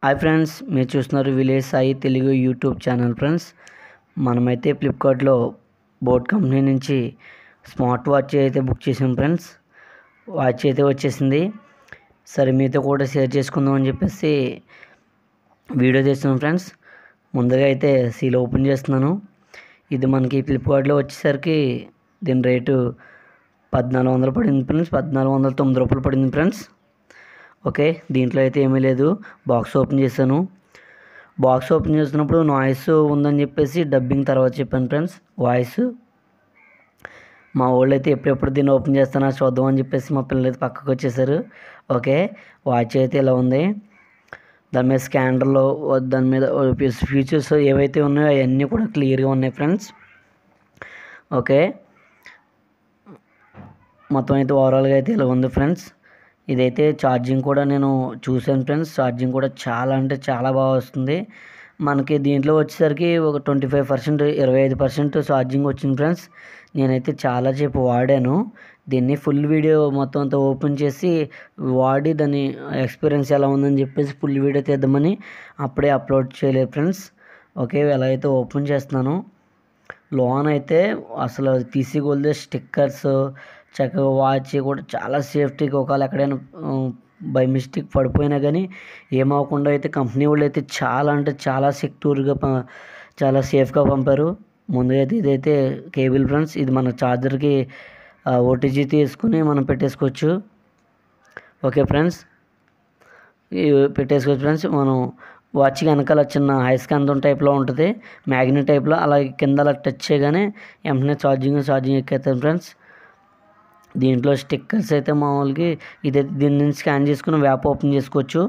Hi friends, మీరు చూస్తున్నారు village Sai Telugu YouTube channel. Friends, మనమైతే ఫ్లిప్కార్ట్లో బోట్ కంపెనీ నుంచి స్మార్ట్ వాచ్ అయితే బుక్ చేసాం ఫ్రెండ్స్. వాచ్ అయితే వచ్చేసింది. సరే, మీతో కూడా షేర్ చేసుకుందాం అని చెప్పేసి వీడియో చేస్తున్నాం ఫ్రెండ్స్. ముందుగా అయితే సీల్ ఓపెన్ చేస్తున్నాను. ఇది మనకి ఫ్లిప్కార్ట్లో వచ్చేసరికి దీని రేటు 1400 పడింది ఫ్రెండ్స్. 1409 రూపాయలు పడింది ఫ్రెండ్స్. ఓకే, దీంట్లో అయితే ఏమీ లేదు. బాక్స్ ఓపెన్ చేశాను. బాక్స్ ఓపెన్ చేస్తున్నప్పుడు నాయిస్ ఉందని చెప్పేసి డబ్బింగ్ తర్వాత చెప్పాను ఫ్రెండ్స్. వాయిస్ మా వాళ్ళు అయితే ఎప్పుడెప్పుడు దీన్ని ఓపెన్ చేస్తానా చూద్దాం అని చెప్పేసి మా పిల్లలు అయితే పక్కకు వచ్చేసారు. ఓకే, వాచ్ అయితే ఇలా ఉంది. దాని మీద స్కానర్లో దాని మీద ఫీచర్స్ ఏవైతే ఉన్నాయో అవన్నీ కూడా క్లియర్గా ఉన్నాయి ఫ్రెండ్స్. ఓకే, మొత్తం అయితే ఓవరాల్గా అయితే ఇలా ఉంది ఫ్రెండ్స్. ఇదైతే ఛార్జింగ్ కూడా నేను చూశాను ఫ్రెండ్స్. ఛార్జింగ్ కూడా చాలా అంటే చాలా బాగా వస్తుంది. మనకి దీంట్లో వచ్చేసరికి ఒక 25%, 25% ఛార్జింగ్ వచ్చింది ఫ్రెండ్స్. నేనైతే చాలాసేపు వాడాను దీన్ని. ఫుల్ వీడియో మొత్తం అంతా ఓపెన్ చేసి వాడి దాని ఎక్స్పీరియన్స్ ఎలా ఉందని చెప్పేసి ఫుల్ వీడియో తీద్దామని అప్పుడే అప్లోడ్ చేయలేదు ఫ్రెండ్స్. ఓకే, ఎలా అయితే ఓపెన్ చేస్తున్నాను. లోన్ అయితే అసలు తీసిగోల్దే స్టిక్కర్స్, చక్కగా వాచ్ కూడా చాలా సేఫ్టీగా, ఒకవేళ ఎక్కడైనా బై మిస్టేక్ పడిపోయినా కానీ ఏమవకుండా అయితే కంపెనీ వాళ్ళు అయితే చాలా అంటే చాలా సెక్యూర్గా చాలా సేఫ్గా పంపారు. ముందుగా అయితే ఇదైతే కేబుల్ ఫ్రెండ్స్. ఇది మన ఛార్జర్కి ఓటీజీ తీసుకుని మనం పెట్టేసుకోవచ్చు. ఓకే ఫ్రెండ్స్, పెట్టేసుకోవచ్చు ఫ్రెండ్స్. మనం వాచ్కి వెనకాల చిన్న హైస్కాంతం టైప్లో ఉంటుంది, మ్యాగ్నెట్ టైప్లో. అలా కింద అలా టచ్ చేయగానే వెంటనే ఛార్జింగ్ ఎక్కేస్తాం ఫ్రెండ్స్. దీంట్లో స్టిక్కర్స్ అయితే మామూలుగా ఇదైతే దీని నుంచి స్కాన్ చేసుకుని వ్యాప్ ఓపెన్ చేసుకోవచ్చు.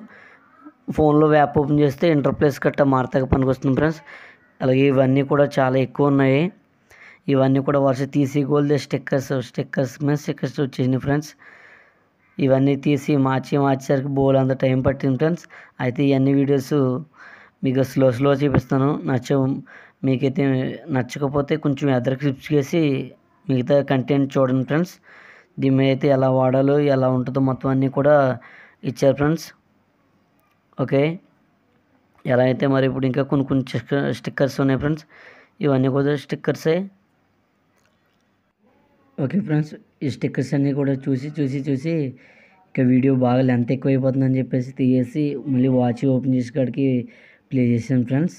ఫోన్లో వ్యాప్ ఓపెన్ చేస్తే ఇంటర్ప్లేస్ కట్ట మారతాక పనికి వస్తుంది ఫ్రెండ్స్. అలాగే ఇవన్నీ కూడా చాలా ఎక్కువ ఉన్నాయి. ఇవన్నీ కూడా వరుస తీసిగోల్దే స్టిక్కర్స్ మీద స్టిక్కర్స్ వచ్చేసినాయి ఫ్రెండ్స్. ఇవన్నీ తీసి మార్చేసరికి బోల్ అంత టైం పట్టింది ఫ్రెండ్స్. అయితే ఇవన్నీ వీడియోస్ మీకు స్లో చూపిస్తాను. మీకైతే నచ్చకపోతే కొంచెం ఎదర్ క్లిప్స్ చేసి మిగతా కంటెంట్ చూడండి ఫ్రెండ్స్. దీని మీద అయితే ఎలా వాడాలో ఎలా ఉంటుందో మొత్తం అన్నీ కూడా ఇచ్చారు ఫ్రెండ్స్. ఓకే, ఎలా అయితే మరి ఇప్పుడు ఇంకా కొన్ని స్టిక్కర్స్ ఉన్నాయి ఫ్రెండ్స్. ఇవన్నీ కూడా స్టిక్కర్సే. ఓకే ఫ్రెండ్స్, ఈ స్టిక్కర్స్ అన్నీ కూడా చూసి ఇక వీడియో బాగా లెంత్ ఎక్కువైపోతుందని చెప్పేసి తీసేసి మళ్ళీ వాచ్ ఓపెన్ చేసి కాడికి ప్లే చేశాను ఫ్రెండ్స్.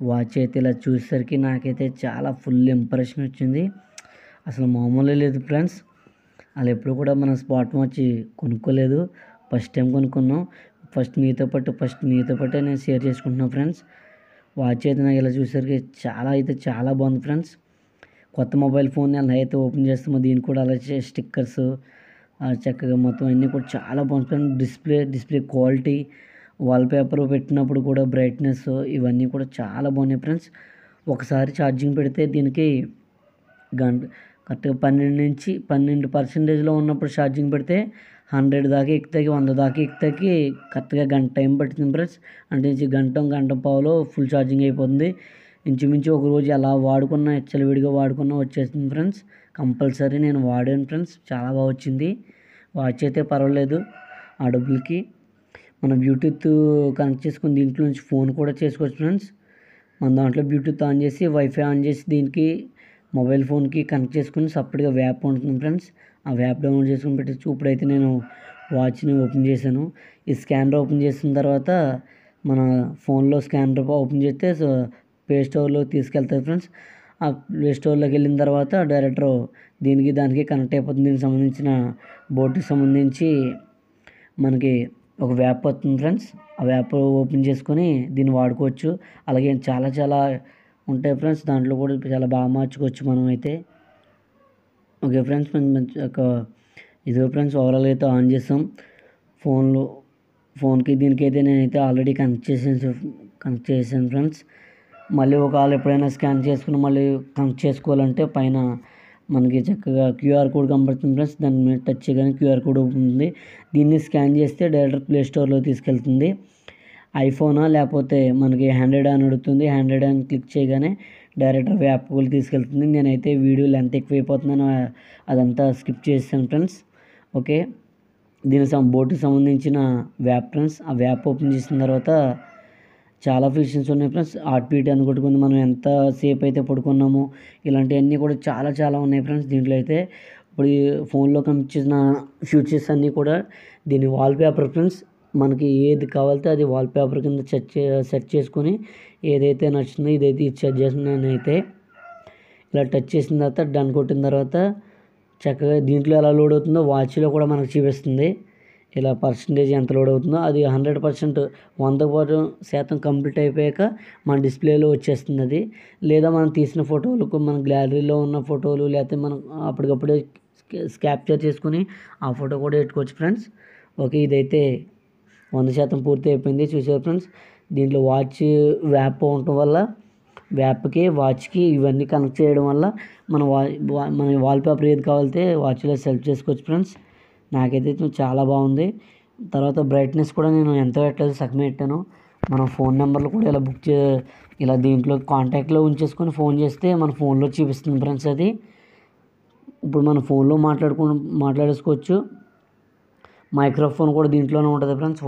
వాచ్ అయితే ఇలా చూసేసరికి నాకైతే చాలా ఫుల్ ఇంప్రెషన్ వచ్చింది. అసలు మామూలు లేదు ఫ్రెండ్స్. అలా ఎప్పుడు కూడా మనం స్మార్ట్ వాచ్ కొనుక్కోలేదు, ఫస్ట్ టైం కొనుక్కున్నాం. ఫస్ట్ మీతో పాటు నేను షేర్ చేసుకుంటున్నాను ఫ్రెండ్స్. వాచ్ అయితే నాకు ఇలా చూసేసరికి చాలా బాగుంది ఫ్రెండ్స్. కొత్త మొబైల్ ఫోన్ ఎలా అయితే ఓపెన్ చేస్తామో దీన్ని కూడా అలా స్టిక్కర్స్ చక్కగా మొత్తం అన్నీ కూడా చాలా బాగుంది ఫ్రెండ్స్. డిస్ప్లే క్వాలిటీ, వాల్పేపర్ పెట్టినప్పుడు కూడా బ్రైట్నెస్ ఇవన్నీ కూడా చాలా బాగున్నాయి ఫ్రెండ్స్. ఒకసారి ఛార్జింగ్ పెడితే దీనికి కరెక్ట్గా 12% ఉన్నప్పుడు ఛార్జింగ్ పెడితే 100 దాకా ఎక్కుతాకి, 100 దాకా ఎక్కుతాకి కరెక్ట్గా గంట టైం పడుతుంది ఫ్రెండ్స్. అంటే గంట పావులో ఫుల్ ఛార్జింగ్ అయిపోతుంది. ఇంచుమించు ఒక రోజు అలా విడిగా వాడుకున్నా వచ్చేస్తుంది ఫ్రెండ్స్. కంపల్సరీ నేను వాడాను ఫ్రెండ్స్, చాలా బాగా వచ్చింది. వాచ్ అయితే పర్వాలేదు ఆ డబ్బులకి. మనం బ్లూటూత్ కనెక్ట్ చేసుకుని దీంట్లో నుంచి ఫోన్ కూడా చేసుకోవచ్చు ఫ్రెండ్స్. మన దాంట్లో బ్లూటూత్ ఆన్ చేసి వైఫై ఆన్ చేసి దీనికి మొబైల్ ఫోన్కి కనెక్ట్ చేసుకుని సపరేట్గా వ్యాప్ ఉంటుంది ఫ్రెండ్స్. ఆ వ్యాప్ డౌన్లోడ్ చేసుకుని పెట్టచ్చు. ఇప్పుడైతే నేను వాచ్ని ఓపెన్ చేశాను. ఈ స్కానర్ ఓపెన్ చేసిన తర్వాత మన ఫోన్లో స్కానర్ ఓపెన్ చేస్తే ప్లే స్టోర్లో తీసుకెళ్తాయి ఫ్రెండ్స్. ఆ ప్లే స్టోర్లోకి వెళ్ళిన తర్వాత డైరెక్ట్ దానికి కనెక్ట్ అయిపోతుంది. దీనికి సంబంధించిన బోర్డుకి సంబంధించి మనకి ఒక వ్యాప్ వస్తుంది ఫ్రెండ్స్. ఆ వ్యాప్ ఓపెన్ చేసుకొని దీన్ని వాడుకోవచ్చు. అలాగే చాలా ఉంటాయి ఫ్రెండ్స్. దాంట్లో కూడా చాలా బాగా మార్చుకోవచ్చు మనం అయితే. ఓకే ఫ్రెండ్స్, ఇదిగో ఫ్రెండ్స్ ఓవరాల్ అయితే ఆన్ చేసాం. ఫోన్కి దీనికైతే నేనైతే ఆల్రెడీ కనెక్ట్ చేసాను ఫ్రెండ్స్. మళ్ళీ ఒకవేళ ఎప్పుడైనా స్కాన్ చేసుకుని మళ్ళీ కనెక్ట్ చేసుకోవాలంటే పైన మనకి చక్కగా క్యూఆర్ కోడ్ కనబడుతుంది ఫ్రెండ్స్. దాని మీద టచ్ చేయగానే క్యూఆర్ కోడ్ ఉంటుంది. దీన్ని స్కాన్ చేస్తే డైరెక్ట్ ప్లే స్టోర్లో తీసుకెళ్తుంది. ఐఫోనా లేకపోతే మనకి హ్యాండ్రాయిడ్ అని అడుగుతుంది. హ్యాండ్రాయిడ్ అని క్లిక్ చేయగానే డైరెక్ట్ యాప్కి తీసుకెళ్తుంది. నేనైతే వీడియో లెంత్ ఎక్కువైపోతుందని అదంతా స్కిప్ చేసాను ఫ్రెండ్స్. ఓకే, దీనికి బోర్డుకి సంబంధించిన వ్యాప్ ఫ్రెండ్స్. ఆ వ్యాప్ ఓపెన్ చేసిన తర్వాత చాలా ఫీచర్స్ ఉన్నాయి ఫ్రెండ్స్. హార్ట్ బీట్ ఎంత కొట్టుకుంది, మనం ఎంత సేపు అయితే పడుకున్నామో, ఇలాంటివన్నీ కూడా చాలా చాలా ఉన్నాయి ఫ్రెండ్స్ దీంట్లో అయితే. ఇప్పుడు ఈ ఫోన్లో కనిపించిన ఫీచర్స్ అన్నీ కూడా దీని వాల్పేపర్ ఫ్రెండ్స్. మనకి ఏది కావాలితే అది వాల్పేపర్ కింద సెట్ చేసుకొని ఏదైతే నచ్చుతుందో ఇదైతే ఇది సెట్ చేస్తున్నాను అయితే. ఇలా టచ్ చేసిన తర్వాత డన్ కొట్టిన తర్వాత చక్కగా దీంట్లో ఎలా లోడ్ అవుతుందో వాచ్లో కూడా మనకు చూపిస్తుంది. ఇలా పర్సంటేజ్ ఎంత లోడ్ అవుతుందో అది 100% 100% కంప్లీట్ అయిపోయాక మన డిస్ప్లేలో వచ్చేస్తుంది అది. లేదా మనం తీసిన ఫోటోలకు మన గ్యాలరీలో ఉన్న ఫోటోలు లేకపోతే మనం అప్పటికప్పుడే క్యాప్చర్ చేసుకుని ఆ ఫోటో కూడా పెట్టుకోవచ్చు ఫ్రెండ్స్. ఓకే, ఇదైతే 100% పూర్తి అయిపోయింది. చూసారు ఫ్రెండ్స్, దీంట్లో వాచ్ వ్యాప్ ఉండటం వల్ల వ్యాప్కి వాచ్కి ఇవన్నీ కనెక్ట్ చేయడం వల్ల మన మన వాల్పేపర్ ఏది కావాలితే వాచ్లో సెలెక్ట్ చేసుకోవచ్చు ఫ్రెండ్స్. నాకైతే చాలా బాగుంది. తర్వాత బ్రైట్నెస్ కూడా నేను ఎంత పెట్టలేదు, సగమే పెట్టాను. మన ఫోన్ నెంబర్లు కూడా ఇలా ఇలా దీంట్లో కాంటాక్ట్లో ఉంచేసుకొని ఫోన్ చేస్తే మన ఫోన్లో చూపిస్తుంది ఫ్రెండ్స్ అది. ఇప్పుడు మన ఫోన్లో మాట్లాడేసుకోవచ్చు. మైక్రోఫోన్ కూడా దీంట్లోనే ఉంటుంది ఫ్రెండ్స్,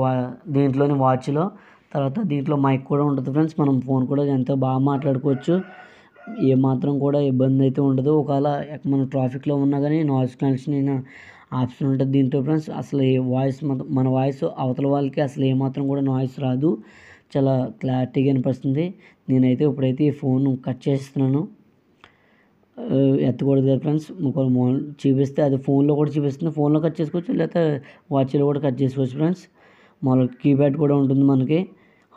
దీంట్లోని వాచ్లో. తర్వాత దీంట్లో మైక్ కూడా ఉంటుంది ఫ్రెండ్స్. మనం ఫోన్ కూడా ఎంతో బాగా మాట్లాడుకోవచ్చు, ఏమాత్రం కూడా ఇబ్బంది అయితే ఉండదు. ఒకవేళ మనం ట్రాఫిక్లో ఉన్నా కానీ నాయిస్ క్యాన్సిలేషన్ ఆప్షన్ ఉంటుంది దీంట్లో ఫ్రెండ్స్. అసలు మన వాయిస్ అవతల వాళ్ళకి అసలు ఏమాత్రం కూడా నాయిస్ రాదు, చాలా క్లారిటీగా వినిపిస్తుంది. నేనైతే ఇప్పుడైతే ఈ ఫోన్ కట్ చేస్తున్నాను, ఎత్తకూడదు కదా ఫ్రెండ్స్. చూపిస్తే అది ఫోన్లో కూడా చూపిస్తుంది, ఫోన్లో కట్ చేసుకోవచ్చు లేకపోతే వాచ్లో కూడా కట్ చేసుకోవచ్చు ఫ్రెండ్స్. మామూలు కీప్యాడ్ కూడా ఉంటుంది మనకి.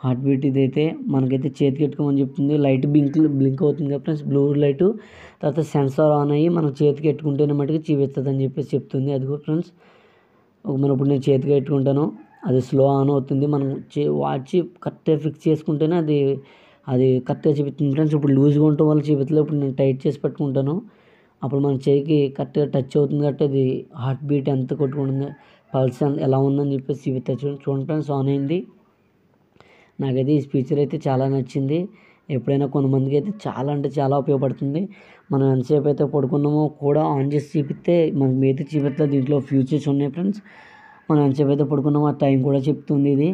హార్ట్ బీట్ ఇదైతే మనకైతే చేతికి పెట్టుకోమని చెప్తుంది. లైట్ బ్లింక్ అవుతుంది కదా ఫ్రెండ్స్, బ్లూ లైట్. తర్వాత సెన్సార్ ఆన్ అయ్యి మనం చేతికి పెట్టుకుంటేనే మటుకు చూపిస్తుంది అని చెప్పేసి చెప్తుంది. అదిగో ఫ్రెండ్స్, మనం ఇప్పుడు నేను చేతికి పెట్టుకుంటాను, అది స్లో ఆన్ అవుతుంది. మనం వాచ్ కరెక్ట్గా ఫిక్స్ చేసుకుంటేనే అది కరెక్ట్గా చూపిస్తుంది ఫ్రెండ్స్. ఇప్పుడు లూజ్గా ఉండటం వల్ల చూపించలేదు, ఇప్పుడు నేను టైట్ చేసి పెట్టుకుంటాను. అప్పుడు మన చేయికి కరెక్ట్గా టచ్ అవుతుంది కాబట్టి అది హార్ట్ బీట్ ఎంత కొట్టుకుంటుంది, పల్స్ ఎలా ఉందని చెప్పేసి చూపిస్తుంది. చూడండి ఫ్రెండ్స్, ఆన్ అయింది. నాకైతే ఈ ఫీచర్ అయితే చాలా నచ్చింది. ఎప్పుడైనా కొంతమందికి అయితే చాలా అంటే చాలా ఉపయోగపడుతుంది. మనం ఎంతసేపు అయితే పడుకున్నామో కూడా ఆన్ చేసి చూపిస్తే మనకి మిగతా చూపిస్తే దీంట్లో ఫ్యూచర్స్ ఉన్నాయి ఫ్రెండ్స్. మనం ఎంతసేపు అయితే పడుకున్నామో ఆ టైం కూడా చెప్తుంది ఇది.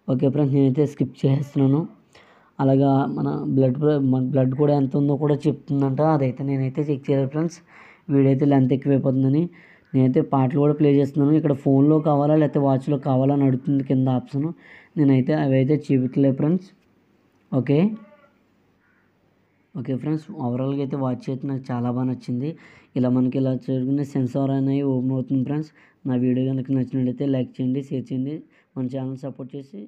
ఓకే ఫ్రెండ్స్, నేనైతే స్కిప్ చేస్తున్నాను. అలాగా మన బ్లడ్ కూడా ఎంత ఉందో కూడా చెప్తుందంట. అదైతే నేనైతే చెక్ చేయాలి ఫ్రెండ్స్, వీడియో అయితే లెంత్ ఎక్కువైపోతుందని. నేనైతే పాటలు కూడా ప్లే చేస్తున్నాను. ఇక్కడ ఫోన్లో కావాలా లేకపోతే వాచ్లో కావాలా అని అడుగుతుంది కింద ఆప్షన్. నేనైతే అవి అయితే చూపించలేదు ఫ్రెండ్స్. ఓకే ఫ్రెండ్స్, ఓవరాల్గా అయితే వాచ్ అయితే నాకు చాలా బాగా నచ్చింది. ఇలా మనకి ఇలా జరుగుతున్న సెన్సార్ అనేవి ఓపెన్ అవుతుంది ఫ్రెండ్స్. నా వీడియో కనుక నచ్చినట్లయితే లైక్ చేయండి, షేర్ చేయండి, మన ఛానల్ సపోర్ట్ చేసి